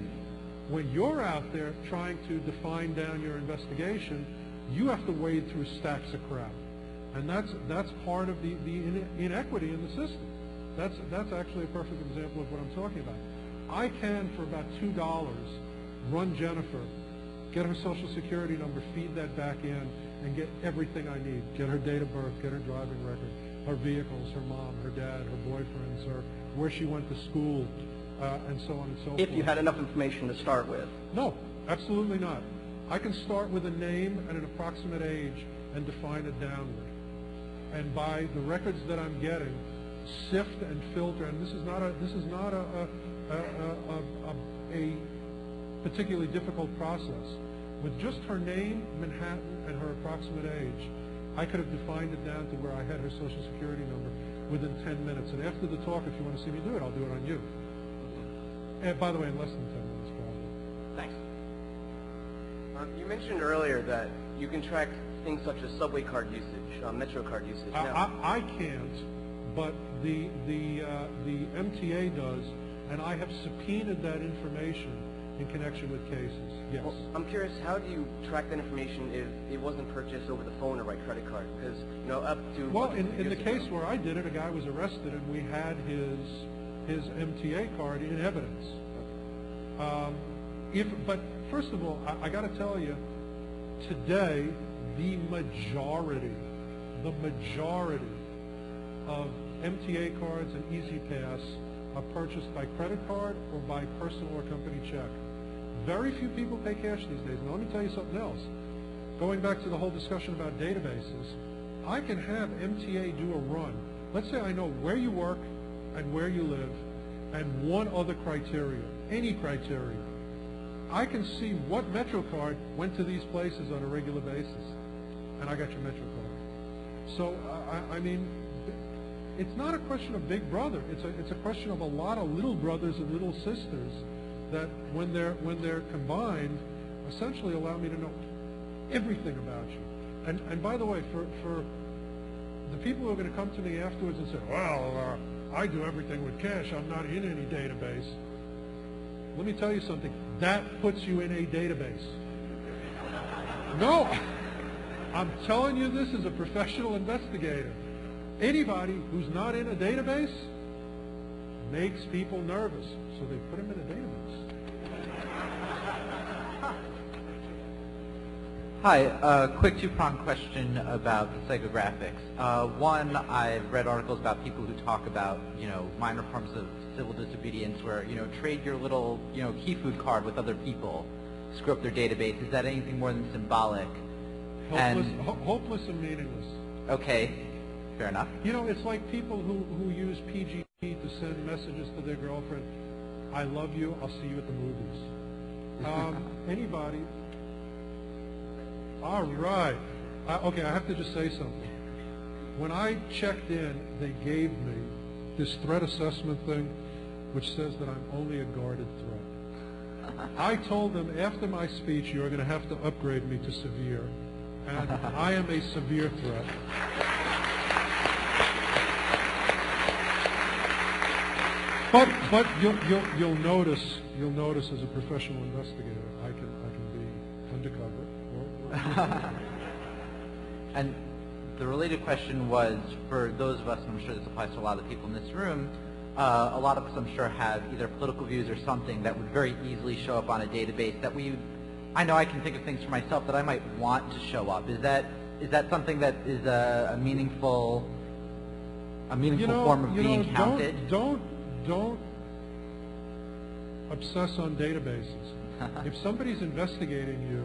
When you're out there trying to define down your investigation, you have to wade through stacks of crap. And that's part of the inequity in the system. That's actually a perfect example of what I'm talking about. I can, for about $2, run Jennifer, get her social security number, feed that back in, and get everything I need. Get her date of birth, get her driving record, her vehicles, her mom, her dad, her boyfriends, where she went to school, and so on and so forth. if you had enough information to start with. No, absolutely not. I can start with a name and an approximate age and define it downward. And by the records that I'm getting, sift and filter, and this is not a particularly difficult process. With just her name, Manhattan, and her approximate age, I could have defined it down to where I had her social security number within 10 minutes. And after the talk, if you want to see me do it, I'll do it on you. And by the way, in less than 10 minutes, probably. Thanks. You mentioned earlier that you can track things such as subway card usage, Metro card usage. Now, I can't, but the MTA does, and I have subpoenaed that information in connection with cases. Yes. well, I'm curious, how do you track that information if it wasn't purchased over the phone or by credit card? Because, up to... Well, in the case where I did it, a guy was arrested, and we had his MTA card in evidence. But first of all, I got to tell you, today, the majority of MTA cards and Easy Pass are purchased by credit card or by personal or company check. Very few people pay cash these days. Now let me tell you something else. Going back to the whole discussion about databases, I can have MTA do a run. Let's say I know where you work and where you live and one other criteria, any criteria. I can see what Metro card went to these places on a regular basis, and I got your Metro card. So, I mean, it's not a question of Big Brother. It's a question of a lot of little brothers and little sisters that, when they're combined, essentially allow me to know everything about you. And by the way, for the people who are going to come to me afterwards and say, well, I do everything with cash, I'm not in any database. Let me tell you something. That puts you in a database. No, I'm telling you this as a professional investigator. Anybody who's not in a database makes people nervous, so they put them in a database. Hi, quick two-pronged question about the psychographics. One, I've read articles about people who talk about, minor forms of civil disobedience where, trade your little, key food card with other people, screw up their database. Is that anything more than symbolic? Hopeless and meaningless. Okay, fair enough. It's like people who use PG to send messages to their girlfriend. I love you, I'll see you at the movies. Anybody... All right. Okay, I have to just say something. When I checked in, they gave me this threat assessment thing, which says that I'm only a guarded threat. I told them after my speech, you're going to have to upgrade me to severe, and I am a severe threat. But you'll notice as a professional investigator, I can be undercover. And the related question was, for those of us, and I'm sure this applies to a lot of the people in this room, a lot of us, I'm sure, have either political views or something that would very easily show up on a database that I know I can think of things for myself that I might want to show up. Is that something that is a meaningful form of being counted? Don't obsess on databases. If somebody's investigating you,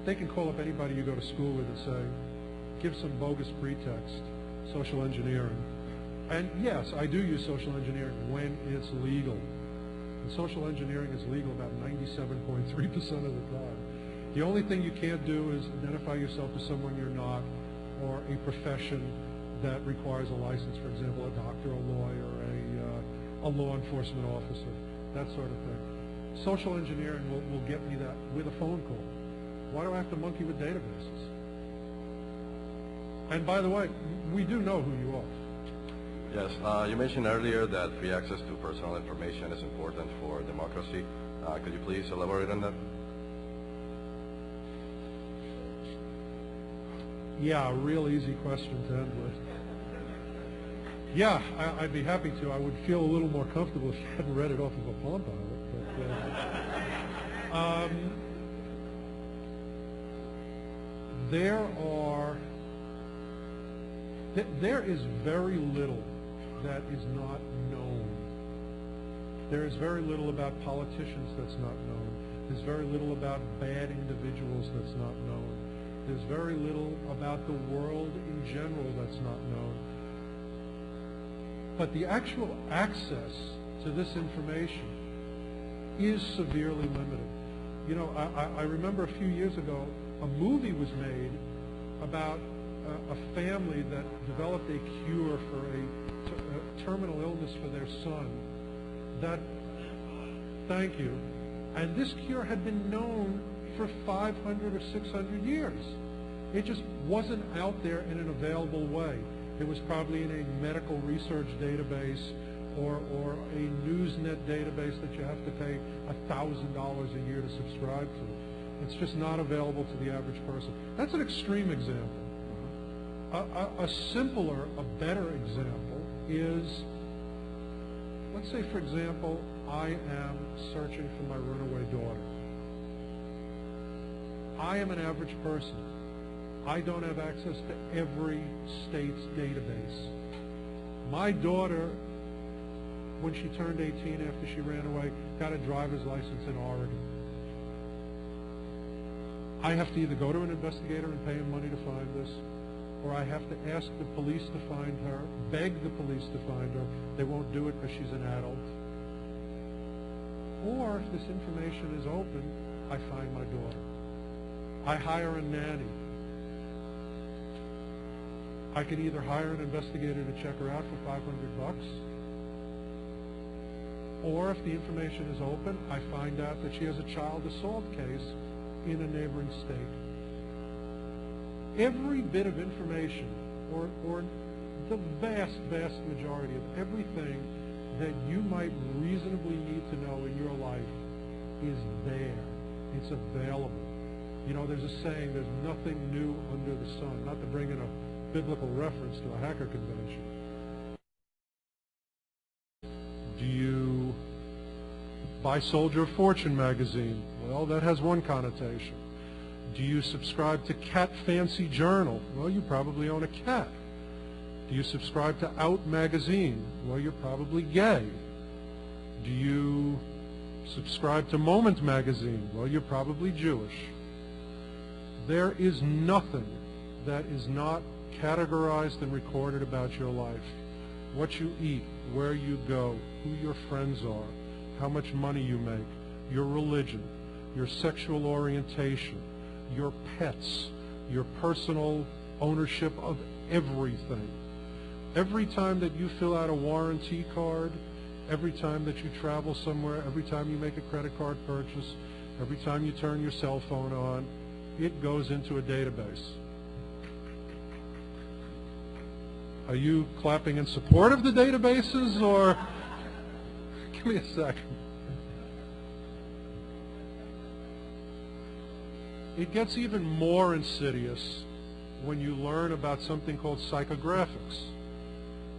they can call up anybody you go to school with and say, give some bogus pretext, social engineering. And yes, I do use social engineering when it's legal. And social engineering is legal about 97.3% of the time. The only thing you can't do is identify yourself as someone you're not, or a profession that requires a license, for example, a doctor, a lawyer, a law enforcement officer, that sort of thing. Social engineering will get me that with a phone call. Why do I have to monkey with databases? And by the way, we do know who you are. Yes, you mentioned earlier that free access to personal information is important for democracy. Could you please elaborate on that? Yeah, a real easy question to end with. Yeah, I'd be happy to. I would feel a little more comfortable if you hadn't read it off of a Palm Pilot. There is very little that is not known. There is very little about politicians that's not known. There's very little about bad individuals that's not known. There's very little about the world in general that's not known. But the actual access to this information is severely limited. You know, I remember a few years ago, a movie was made about a family that developed a cure for a terminal illness for their son. Thank you. And this cure had been known for 500 or 600 years. It just wasn't out there in an available way. It was probably in a medical research database or a Newsnet database that you have to pay $1,000 a year to subscribe to. It's just not available to the average person. That's an extreme example. A simpler, a better example is, let's say, for example, I am searching for my runaway daughter. I am an average person. I don't have access to every state's database. My daughter, when she turned 18 after she ran away, got a driver's license in Oregon. I have to either go to an investigator and pay him money to find this, or I have to ask the police to find her, beg the police to find her. They won't do it because she's an adult. Or if this information is open, I find my daughter. I hire a nanny. I can either hire an investigator to check her out for $500, or if the information is open, I find out that she has a child assault case in a neighboring state. Every bit of information, or the vast, vast majority of everything that you might reasonably need to know in your life is there. It's available. You know, there's a saying, there's nothing new under the sun, not to bring in a biblical reference to a hacker convention. Do you buy Soldier of Fortune magazine? Well, that has one connotation. Do you subscribe to Cat Fancy Journal? Well, you probably own a cat. Do you subscribe to Out magazine? Well, you're probably gay. Do you subscribe to Moment magazine? Well, you're probably Jewish. There is nothing that is not categorized and recorded about your life. What you eat, where you go, who your friends are, how much money you make, your religion, your sexual orientation, your pets, your personal ownership of everything. Every time that you fill out a warranty card, every time that you travel somewhere, every time you make a credit card purchase, every time you turn your cell phone on, it goes into a database. Are you clapping in support of the databases, or give me a second. It gets even more insidious when you learn about something called psychographics.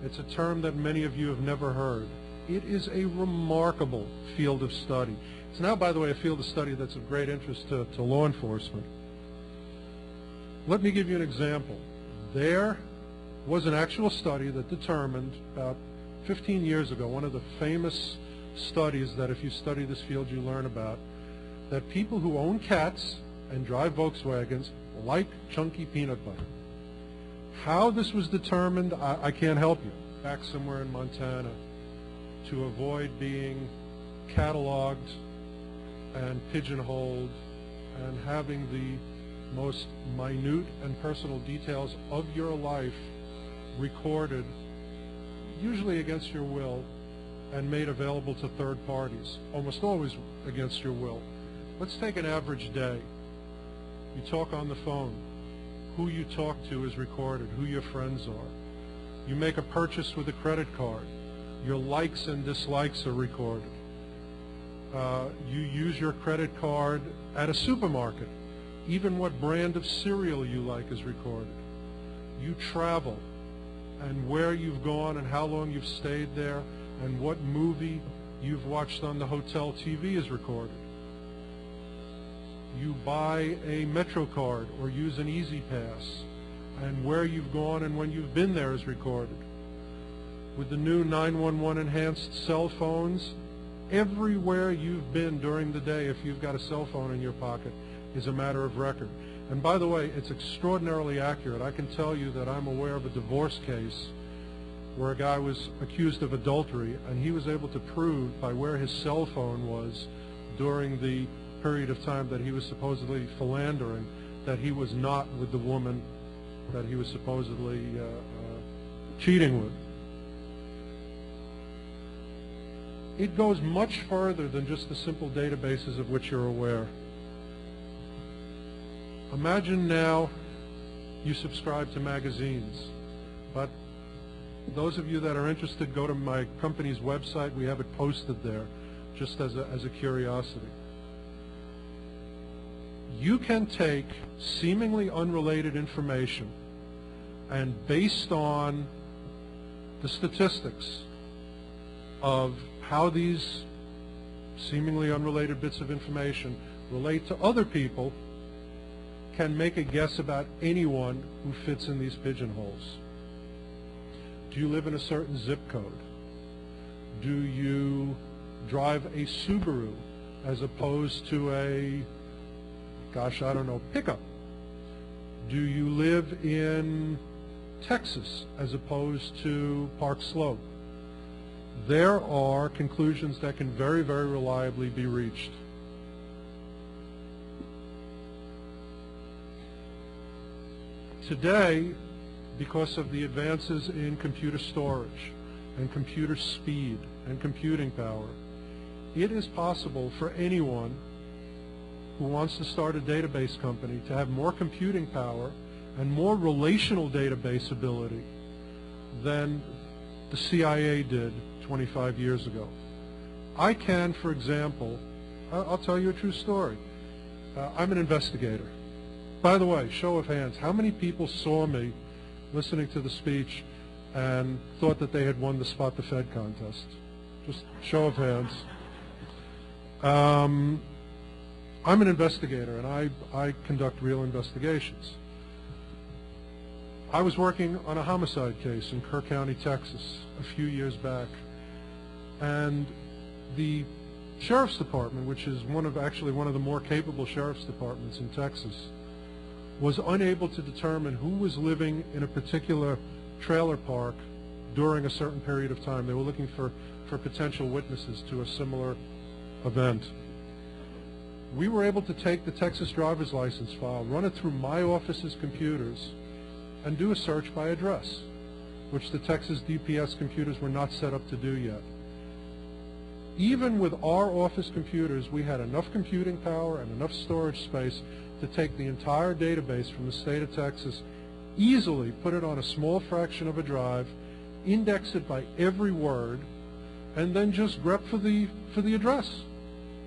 It's a term that many of you have never heard. It is a remarkable field of study. It's now, by the way, a field of study that's of great interest to law enforcement. Let me give you an example. There was an actual study that determined about 15 years ago, one of the famous studies that if you study this field you learn about, that people who own cats and drive Volkswagens like chunky peanut butter. How this was determined, I can't help you. Back somewhere in Montana, to avoid being cataloged and pigeonholed and having the most minute and personal details of your life recorded, usually against your will, and made available to third parties, almost always against your will. Let's take an average day. You talk on the phone. Who you talk to is recorded, who your friends are. You make a purchase with a credit card. Your likes and dislikes are recorded. You use your credit card at a supermarket. Even what brand of cereal you like is recorded. You travel, and where you've gone and how long you've stayed there and what movie you've watched on the hotel TV is recorded. You buy a Metro card or use an Easy Pass, and where you've gone and when you've been there is recorded. With the new 911 enhanced cell phones, everywhere you've been during the day, if you've got a cell phone in your pocket, is a matter of record. And by the way, it's extraordinarily accurate. I can tell you that I'm aware of a divorce case where a guy was accused of adultery, and he was able to prove by where his cell phone was during the period of time that he was supposedly philandering, that he was not with the woman that he was supposedly cheating with. It goes much further than just the simple databases of which you're aware. Imagine now you subscribe to magazines, but those of you that are interested, go to my company's website. We have it posted there just as a curiosity. You can take seemingly unrelated information and based on the statistics of how these seemingly unrelated bits of information relate to other people, can make a guess about anyone who fits in these pigeonholes. Do you live in a certain zip code? Do you drive a Subaru as opposed to a, gosh, I don't know, pickup? Do you live in Texas as opposed to Park Slope? There are conclusions that can very, very reliably be reached. Today, because of the advances in computer storage and computer speed and computing power, it is possible for anyone who wants to start a database company to have more computing power and more relational database ability than the CIA did 25 years ago. I can, for example, I'll tell you a true story. I'm an investigator. By the way, show of hands, how many people saw me listening to the speech and thought that they had won the Spot the Fed contest? Just show of hands. I'm an investigator, and I conduct real investigations. I was working on a homicide case in Kerr County, Texas, a few years back, and the Sheriff's Department, which is actually one of the more capable Sheriff's Departments in Texas, was unable to determine who was living in a particular trailer park during a certain period of time. They were looking for potential witnesses to a similar event. We were able to take the Texas driver's license file, run it through my office's computers, and do a search by address, which the Texas DPS computers were not set up to do yet. Even with our office computers, we had enough computing power and enough storage space to take the entire database from the state of Texas, easily put it on a small fraction of a drive, index it by every word, and then just grep for the address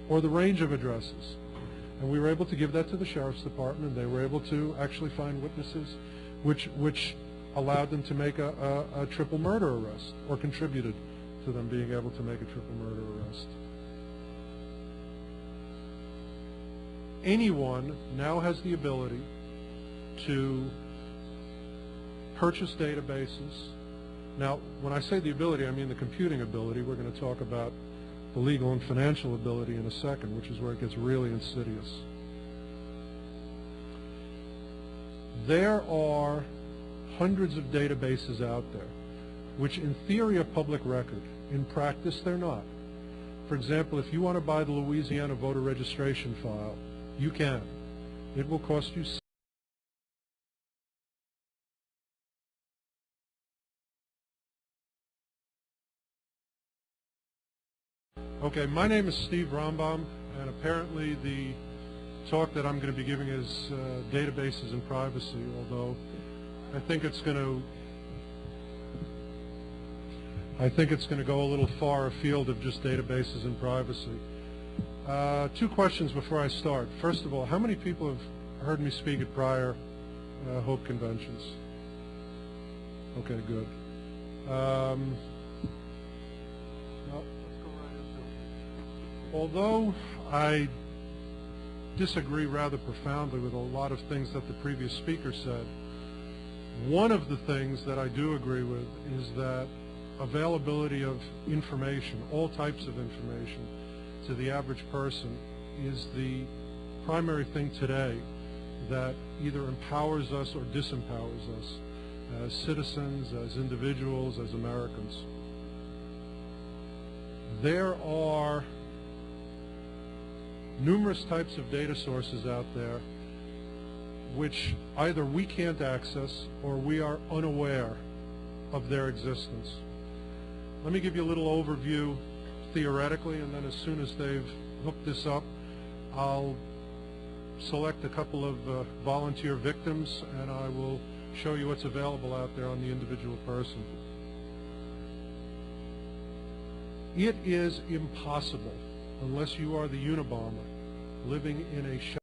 or the range of addresses. And we were able to give that to the Sheriff's Department, and they were able to actually find witnesses which allowed them to make a triple murder arrest, or contributed to them being able to make a triple murder arrest. Anyone now has the ability to purchase databases. Now, when I say the ability, I mean the computing ability. We're going to talk about the legal and financial ability in a second, which is where it gets really insidious. There are hundreds of databases out there, which in theory are public record. In practice, they're not. For example, if you want to buy the Louisiana voter registration file, you can. It will cost you. Okay, my name is Steve Rambam, and apparently the talk that I'm going to be giving is databases and privacy, although I think it's going to go a little far afield of just databases and privacy. Two questions before I start. First of all, how many people have heard me speak at prior HOPE conventions? Okay, good. Well, let's go right into it. Although I disagree rather profoundly with a lot of things that the previous speaker said, one of the things that I do agree with is that availability of information, all types of information, to the average person is the primary thing today that either empowers us or disempowers us as citizens, as individuals, as Americans. There are numerous types of data sources out there which either we can't access or we are unaware of their existence. Let me give you a little overview theoretically, and then as soon as they've hooked this up, I'll select a couple of volunteer victims and I will show you what's available out there on the individual person. It is impossible, unless you are the Unabomber, living in a